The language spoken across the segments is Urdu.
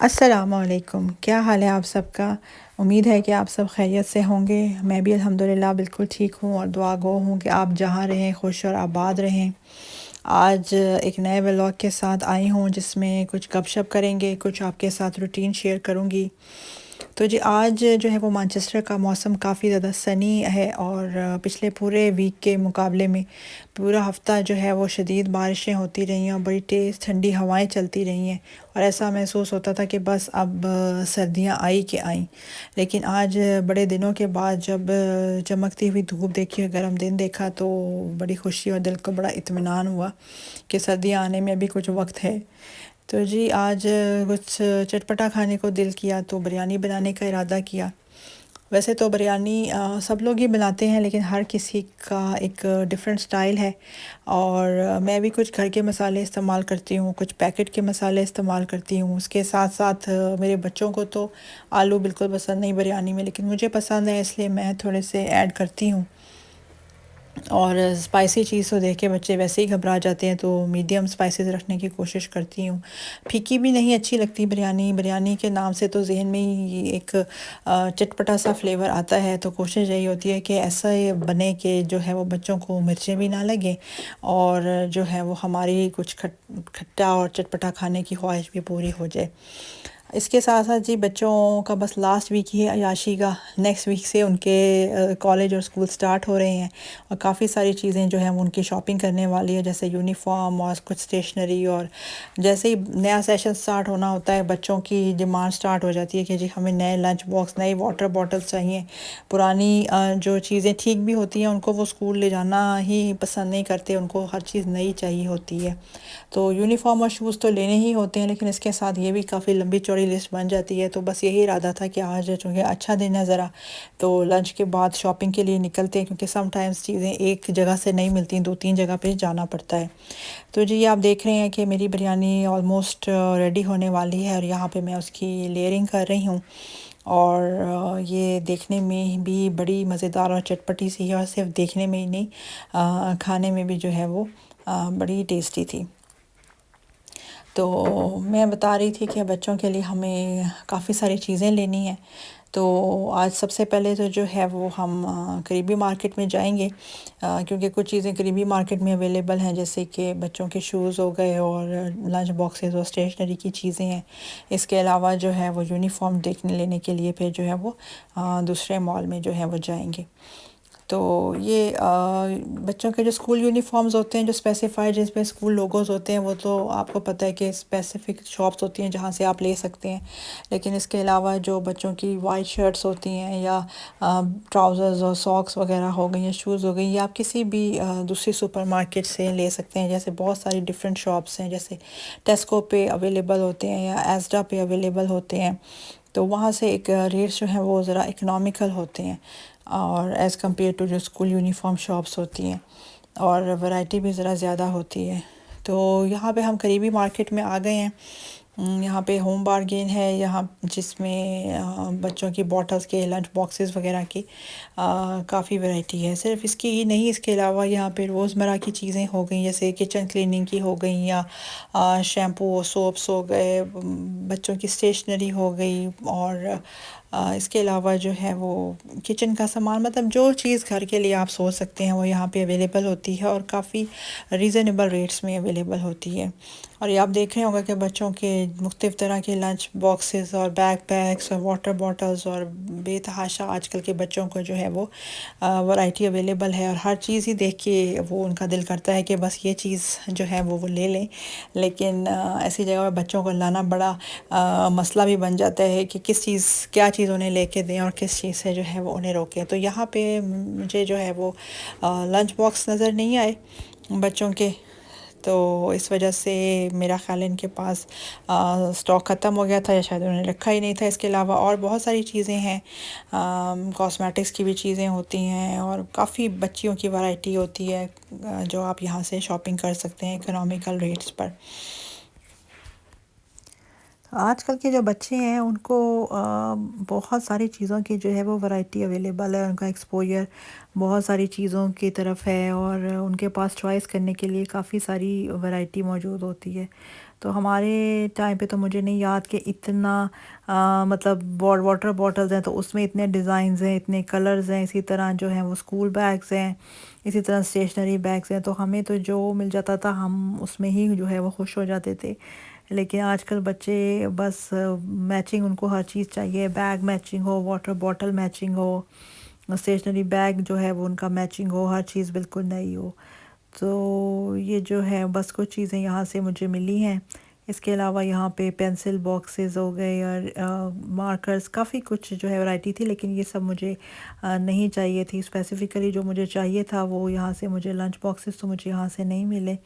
السلام علیکم، کیا حال ہے آپ سب کا؟ امید ہے کہ آپ سب خیریت سے ہوں گے۔ میں بھی الحمدللہ بالکل ٹھیک ہوں اور دعا گو ہوں کہ آپ جہاں رہیں خوش اور آباد رہیں۔ آج ایک نئے ولاگ کے ساتھ آئی ہوں جس میں کچھ گپ شپ کریں گے، کچھ آپ کے ساتھ روٹین شیئر کروں گی۔ تو جی آج جو ہے وہ مانچسٹر کا موسم کافی زیادہ سنی ہے، اور پچھلے پورے ویک کے مقابلے میں پورا ہفتہ جو ہے وہ شدید بارشیں ہوتی رہی ہیں اور بڑی تیز ٹھنڈی ہوائیں چلتی رہی ہیں، اور ایسا محسوس ہوتا تھا کہ بس اب سردیاں آئی کہ آئیں۔ لیکن آج بڑے دنوں کے بعد جب چمکتی ہوئی دھوپ دیکھی اور گرم دن دیکھا تو بڑی خوشی اور دل کو بڑا اطمینان ہوا کہ سردیاں آنے میں ابھی کچھ وقت ہے۔ تو جی آج کچھ چٹپٹا کھانے کو دل کیا تو بریانی بنانے کا ارادہ کیا۔ ویسے تو بریانی سب لوگ ہی بناتے ہیں، لیکن ہر کسی کا ایک ڈیفرنٹ سٹائل ہے، اور میں بھی کچھ گھر کے مسالے استعمال کرتی ہوں، کچھ پیکٹ کے مسالے استعمال کرتی ہوں۔ اس کے ساتھ ساتھ میرے بچوں کو تو آلو بالکل پسند نہیں بریانی میں، لیکن مجھے پسند ہے اس لیے میں تھوڑے سے ایڈ کرتی ہوں۔ اور اسپائسی چیز کو دیکھ کے بچے ویسے ہی گھبرا جاتے ہیں، تو میڈیم اسپائسیز رکھنے کی کوشش کرتی ہوں۔ پھیکی بھی نہیں اچھی لگتی بریانی، بریانی کے نام سے تو ذہن میں ہی ایک چٹپٹا سا فلیور آتا ہے، تو کوشش یہی ہوتی ہے کہ ایسا یہ بنے کہ جو ہے وہ بچوں کو مرچیں بھی نہ لگیں، اور جو ہے وہ ہماری کچھ کھٹا اور چٹپٹا کھانے کی خواہش بھی پوری ہو جائے۔ اس کے ساتھ ساتھ جی بچوں کا بس لاسٹ ویک ہی ہے عیاشی کا، نیکسٹ ویک سے ان کے کالج اور اسکول سٹارٹ ہو رہے ہیں، اور کافی ساری چیزیں جو ہیں وہ ان کی شاپنگ کرنے والی ہے، جیسے یونیفارم اور کچھ اسٹیشنری، اور جیسے ہی نیا سیشن سٹارٹ ہونا ہوتا ہے بچوں کی ڈیمانڈ سٹارٹ ہو جاتی ہے کہ جی ہمیں نئے لنچ باکس، نئی واٹر بوٹلز چاہیے۔ پرانی جو چیزیں ٹھیک بھی ہوتی ہیں ان کو وہ اسکول لے جانا ہی پسند نہیں کرتے، ان کو ہر چیز نئی چاہیے ہوتی ہے۔ تو یونیفارم اور شوز تو لینے ہی ہوتے ہیں، لیکن اس کے ساتھ یہ بھی کافی لمبی چوڑی لسٹ بن جاتی ہے۔ تو بس یہی ارادہ تھا کہ آج چونکہ اچھا دن ہے ذرا، تو لنچ کے بعد شاپنگ کے لیے نکلتے ہیں، کیونکہ سم ٹائمز چیزیں ایک جگہ سے نہیں ملتی، دو تین جگہ پہ جانا پڑتا ہے۔ تو جی آپ دیکھ رہے ہیں کہ میری بریانی آلموسٹ ریڈی ہونے والی ہے، اور یہاں پہ میں اس کی لیئرنگ کر رہی ہوں، اور یہ دیکھنے میں بھی بڑی مزیدار اور چٹپٹی سی ہے، اور صرف دیکھنے میں ہی نہیں کھانے میں بھی جو ہے وہ بڑی ٹیسٹی تھی۔ تو میں بتا رہی تھی کہ بچوں کے لیے ہمیں کافی ساری چیزیں لینی ہیں، تو آج سب سے پہلے تو جو ہے وہ ہم قریبی مارکیٹ میں جائیں گے، کیونکہ کچھ چیزیں قریبی مارکیٹ میں اویلیبل ہیں، جیسے کہ بچوں کے شوز ہو گئے اور لنچ باکسز اور اسٹیشنری کی چیزیں ہیں۔ اس کے علاوہ جو ہے وہ یونیفارم دیکھنے لینے کے لیے پھر جو ہے وہ دوسرے مال میں جو ہے وہ جائیں گے۔ تو یہ بچوں کے جو اسکول یونیفارمز ہوتے ہیں، جو اسپیسیفائڈ جس پہ اسکول لوگوز ہوتے ہیں، وہ تو آپ کو پتہ ہے کہ اسپیسیفک شاپس ہوتی ہیں جہاں سے آپ لے سکتے ہیں، لیکن اس کے علاوہ جو بچوں کی وائٹ شرٹس ہوتی ہیں، یا ٹراؤزرز اور ساکس وغیرہ ہو گئی، یا شوز ہو گئی، یا آپ کسی بھی دوسری سپر مارکیٹ سے لے سکتے ہیں۔ جیسے بہت ساری ڈیفرنٹ شاپس ہیں، جیسے ٹیسکو پہ اویلیبل ہوتے ہیں یا ایزڈا پہ اویلیبل ہوتے ہیں، تو وہاں سے ایک ریٹس جو ہیں وہ ذرا اکنامیکل ہوتے ہیں، اور ایز کمپیئر ٹو جو اسکول یونیفارم شاپس ہوتی ہیں، اور ورائٹی بھی ذرا زیادہ ہوتی ہے۔ تو یہاں پہ ہم قریبی مارکیٹ میں آ گئے ہیں۔ یہاں پہ ہوم بارگین ہے یہاں، جس میں بچوں کی بوٹلز کے لنچ باکسز وغیرہ کی کافی ورائٹی ہے۔ صرف اس کی ہی نہیں، اس کے علاوہ یہاں پہ روزمرہ کی چیزیں ہو گئیں، جیسے کچن کلیننگ کی ہو گئیں، یا شیمپو سوپس ہو گئے، بچوں کی اسٹیشنری ہو گئی، اور اس کے علاوہ جو ہے وہ کچن کا سامان، مطلب جو چیز گھر کے لیے آپ سوچ سکتے ہیں وہ یہاں پہ اویلیبل ہوتی ہے، اور کافی ریزنیبل ریٹس میں اویلیبل ہوتی ہے۔ اور یہ آپ دیکھ رہے ہوں گے کہ بچوں کے مختلف طرح کے لنچ باکسز اور بیک پیکس اور واٹر بوٹلز، اور بے تحاشا آج کل کے بچوں کو جو ہے وہ ورائٹی اویلیبل ہے، اور ہر چیز ہی دیکھ کے وہ ان کا دل کرتا ہے کہ بس یہ چیز جو ہے وہ لے لیں۔ لیکن ایسی جگہ پہ بچوں کو لانا بڑا مسئلہ بھی بن جاتا ہے کہ کیا چیز انہیں لے کے دیں، اور کس چیز سے جو ہے وہ انہیں روکیں۔ تو یہاں پہ مجھے جو ہے وہ لنچ باکس نظر نہیں آئے بچوں کے، تو اس وجہ سے میرا خیال ہے ان کے پاس سٹاک ختم ہو گیا تھا، یا شاید انہوں نے رکھا ہی نہیں تھا۔ اس کے علاوہ اور بہت ساری چیزیں ہیں، کاسمیٹکس کی بھی چیزیں ہوتی ہیں، اور کافی بچیوں کی ورائٹی ہوتی ہے جو آپ یہاں سے شاپنگ کر سکتے ہیں اکنامیکل ریٹس پر۔ آج کل کے جو بچے ہیں ان کو بہت ساری چیزوں کی جو ہے وہ ورائٹی اویلیبل ہے، ان کا ایکسپوجر بہت ساری چیزوں کی طرف ہے، اور ان کے پاس چوائس کرنے کے لیے کافی ساری ورائٹی موجود ہوتی ہے۔ تو ہمارے ٹائم پہ تو مجھے نہیں یاد کہ اتنا مطلب واٹر بوٹلز ہیں تو اس میں اتنے ڈیزائنز ہیں، اتنے کلرز ہیں، اسی طرح جو ہیں وہ اسکول بیگز ہیں، اسی طرح اسٹیشنری بیگز ہیں، تو ہمیں تو جو مل جاتا تھا ہم اس میں ہی جو ہے وہ خوش ہو جاتے تھے۔ لیکن آج کل بچے بس میچنگ ان کو ہر چیز چاہیے، بیگ میچنگ ہو، واٹر بوٹل میچنگ ہو، اسٹیشنری بیگ جو ہے وہ ان کا میچنگ ہو، ہر چیز بالکل نئی ہو۔ تو یہ جو ہے بس کچھ چیزیں یہاں سے مجھے ملی ہیں۔ اس کے علاوہ یہاں پہ پینسل باکسز ہو گئے اور مارکرز، کافی کچھ جو ہے ورائٹی تھی، لیکن یہ سب مجھے نہیں چاہیے تھی اسپیسیفکلی۔ جو مجھے چاہیے تھا وہ یہاں سے مجھے لنچ باکسز تو مجھے یہاں سے نہیں ملے،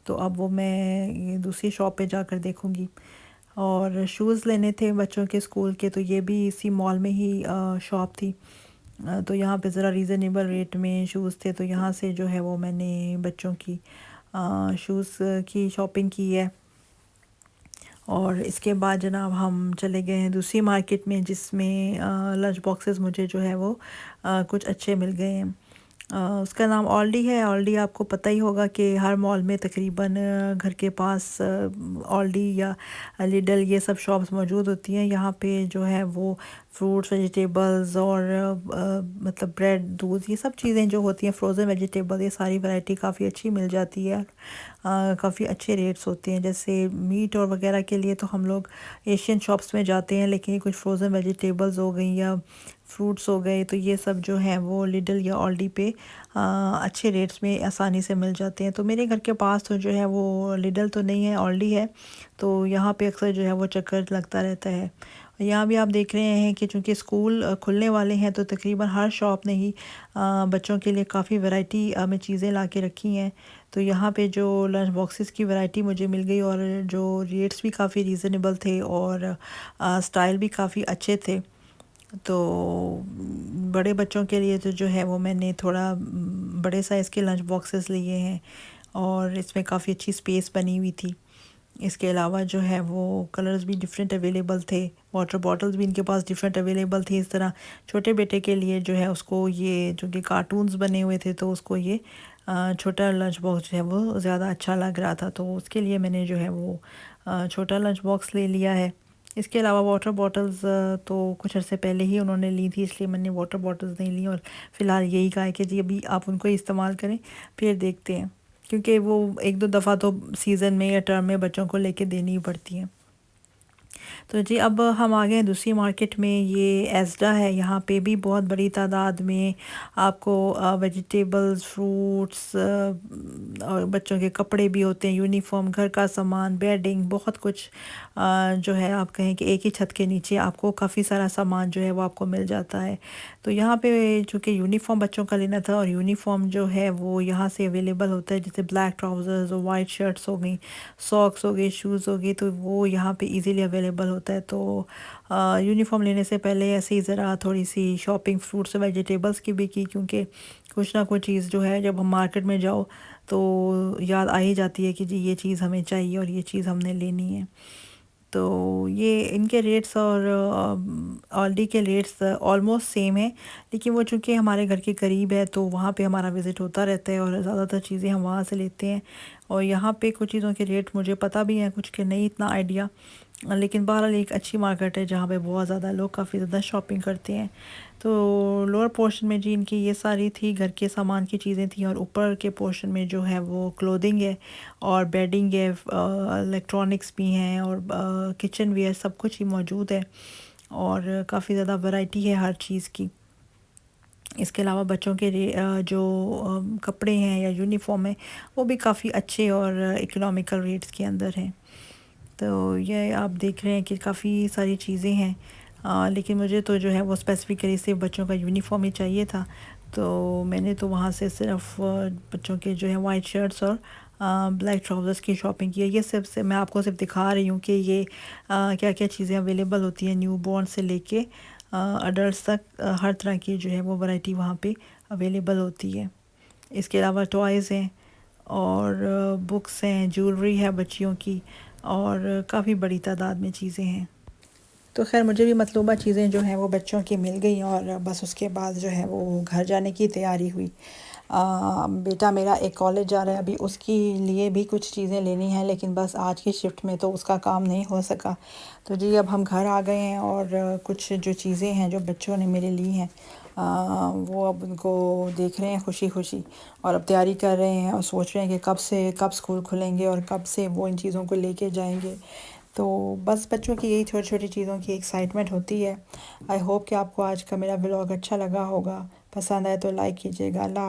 تو اب وہ میں یہ دوسری شاپ پہ جا کر دیکھوں گی۔ اور شوز لینے تھے بچوں کے اسکول کے، تو یہ بھی اسی مال میں ہی شاپ تھی، تو یہاں پہ ذرا ریزنیبل ریٹ میں شوز تھے، تو یہاں سے جو ہے وہ میں نے بچوں کی شوز کی شاپنگ کی ہے۔ اور اس کے بعد جناب ہم چلے گئے ہیں دوسری مارکیٹ میں، جس میں لنچ باکسز مجھے جو ہے وہ کچھ اچھے مل گئے ہیں۔ اس کا نام آلڈی ہے۔ آلڈی آپ کو پتہ ہی ہوگا کہ ہر مال میں تقریباً گھر کے پاس آلڈی یا لیڈل یہ سب شاپس موجود ہوتی ہیں۔ یہاں پہ جو ہے وہ فروٹس، ویجیٹیبلز اور مطلب بریڈ، دودھ، یہ سب چیزیں جو ہوتی ہیں، فروزن ویجیٹیبل، یہ ساری ورائٹی کافی اچھی مل جاتی ہے، کافی اچھے ریٹس ہوتے ہیں۔ جیسے میٹ اور وغیرہ کے لیے تو ہم لوگ ایشین شاپس میں جاتے ہیں، لیکن کچھ فروزن ویجیٹیبلز ہو گئیں یا فروٹس ہو گئے، تو یہ سب جو ہیں وہ لیڈل یا آلڈی پہ اچھے ریٹس میں آسانی سے مل جاتے ہیں۔ تو میرے گھر کے پاس تو جو ہے وہ لیڈل تو نہیں ہے، آلڈی ہے، تو یہاں پہ اکثر جو ہے وہ چکر لگتا رہتا ہے۔ یہاں بھی آپ دیکھ رہے ہیں کہ چونکہ اسکول کھلنے والے ہیں تو تقریباً ہر شاپ نے ہی بچوں کے لیے کافی ورائٹی میں چیزیں لا کے رکھی ہیں۔ تو یہاں پہ جو لنچ باکسز کی ورائٹی مجھے مل گئی، اور جو ریٹس بھی کافی ریزنیبل تھے اور سٹائل بھی کافی اچھے تھے۔ تو بڑے بچوں کے لیے تو جو ہے وہ میں نے تھوڑا بڑے سائز کے لنچ باکسز لیے ہیں، اور اس میں کافی اچھی سپیس بنی ہوئی تھی۔ اس کے علاوہ جو ہے وہ کلرز بھی ڈیفرنٹ اویلیبل تھے، واٹر بوٹلز بھی ان کے پاس ڈیفرنٹ اویلیبل تھی۔ اس طرح چھوٹے بیٹے کے لیے جو ہے اس کو یہ جو کہ کارٹونز بنے ہوئے تھے، تو اس کو یہ چھوٹا لنچ باکس جو ہے وہ زیادہ اچھا لگ رہا تھا، تو اس کے لیے میں نے جو ہے وہ چھوٹا لنچ باکس لے لیا ہے۔ اس کے علاوہ واٹر بوٹلز تو کچھ عرصے پہلے ہی انہوں نے لی تھی، اس لیے میں نے واٹر بوٹلز نہیں لی، اور فی الحال یہی کہا ہے کہ جی ابھی آپ ان کو استعمال کریں، پھر دیکھتے ہیں، کیونکہ وہ ایک دو دفعہ تو سیزن میں یا ٹرم میں بچوں کو لے کے دینی ہی پڑتی ہیں۔ تو جی اب ہم آ گئے ہیں دوسری مارکیٹ میں، یہ ایزڈا ہے۔ یہاں پہ بھی بہت بڑی تعداد میں آپ کو ویجیٹیبلز، فروٹس اور بچوں کے کپڑے بھی ہوتے ہیں، یونیفارم، گھر کا سامان، بیڈنگ، بہت کچھ جو ہے آپ کہیں کہ ایک ہی چھت کے نیچے آپ کو کافی سارا سامان جو ہے وہ آپ کو مل جاتا ہے۔ تو یہاں پہ چونکہ یونیفارم بچوں کا لینا تھا، اور یونیفارم جو ہے وہ یہاں سے اویلیبل ہوتا ہے، جیسے بلیک ٹراؤزرز اور وائٹ شرٹس ہو گئیں، ساکس ہو گئے، شوز ہو گئی، تو وہ یہاں پہ ایزیلی اویلیبل ہوتا ہے۔ تو یونیفارم لینے سے پہلے ایسے ہی ذرا تھوڑی سی شاپنگ فروٹس اور ویجیٹیبلس کی بھی کی، کیونکہ کچھ نہ کچھ چیز جو ہے جب ہم مارکیٹ میں جاؤ تو یاد آ ہی جاتی ہے کہ جی یہ چیز ہمیں چاہیے اور یہ چیز ہم نے لینی ہے۔ تو یہ ان کے ریٹس اور آلڈی کے ریٹس آلموسٹ سیم ہیں، لیکن وہ چونکہ ہمارے گھر کے قریب ہے تو وہاں پہ ہمارا وزٹ ہوتا رہتا ہے، اور زیادہ تر چیزیں ہم وہاں سے لیتے ہیں۔ اور یہاں پہ کچھ چیزوں کے ریٹ مجھے پتہ بھی ہیں، کچھ کے نہیں اتنا آئیڈیا، لیکن بہرحال ایک اچھی مارکیٹ ہے جہاں پہ بہت زیادہ لوگ کافی زیادہ شاپنگ کرتے ہیں۔ تو لوور پورشن میں جی ان کی یہ ساری تھی، گھر کے سامان کی چیزیں تھیں، اور اوپر کے پورشن میں جو ہے وہ کلودنگ ہے اور بیڈنگ ہے، الیکٹرانکس بھی ہیں، اور کچن ویئر سب کچھ ہی موجود ہے، اور کافی زیادہ ورائٹی ہے ہر چیز کی۔ اس کے علاوہ بچوں کے جو کپڑے ہیں یا یونیفارم ہے وہ بھی کافی اچھے اور اکنامیکل ریٹس کے اندر ہیں۔ تو یہ آپ دیکھ رہے ہیں کہ کافی ساری چیزیں ہیں، لیکن مجھے تو جو ہے وہ اسپیسیفکلی صرف بچوں کا یونیفارم ہی چاہیے تھا، تو میں نے تو وہاں سے صرف بچوں کے جو ہے وائٹ شرٹس اور بلیک ٹراؤزرس کی شاپنگ کی ہے۔ یہ سب سے میں آپ کو صرف دکھا رہی ہوں کہ یہ کیا کیا چیزیں اویلیبل ہوتی ہیں، نیو بورن سے لے کے اڈلٹس تک ہر طرح کی جو ہے وہ ورائٹی وہاں پہ اویلیبل ہوتی ہے۔ اس کے علاوہ ٹوائز ہیں اور بکس ہیں، جیولری ہے بچیوں کی، اور کافی بڑی تعداد میں چیزیں ہیں۔ تو خیر مجھے بھی مطلوبہ چیزیں جو ہیں وہ بچوں کی مل گئیں، اور بس اس کے بعد جو ہے وہ گھر جانے کی تیاری ہوئی۔ بیٹا میرا ایک کالج جا رہا ہے، ابھی اس کی لیے بھی کچھ چیزیں لینی ہیں، لیکن بس آج کی شفٹ میں تو اس کا کام نہیں ہو سکا۔ تو جی اب ہم گھر آ گئے ہیں، اور کچھ جو چیزیں ہیں جو بچوں نے میرے لی ہیں وہ اب ان کو دیکھ رہے ہیں خوشی خوشی، اور اب تیاری کر رہے ہیں اور سوچ رہے ہیں کہ کب اسکول کھلیں گے اور کب سے وہ ان چیزوں کو لے کے جائیں گے۔ تو بس بچوں کی یہی چھوٹی چھوٹی چیزوں کی ایکسائٹمنٹ ہوتی ہے۔ آئی ہوپ کہ آپ کو آج کا میرا ولاگ اچھا لگا ہوگا، پسند آئے تو لائک کیجیے گا۔ اللہ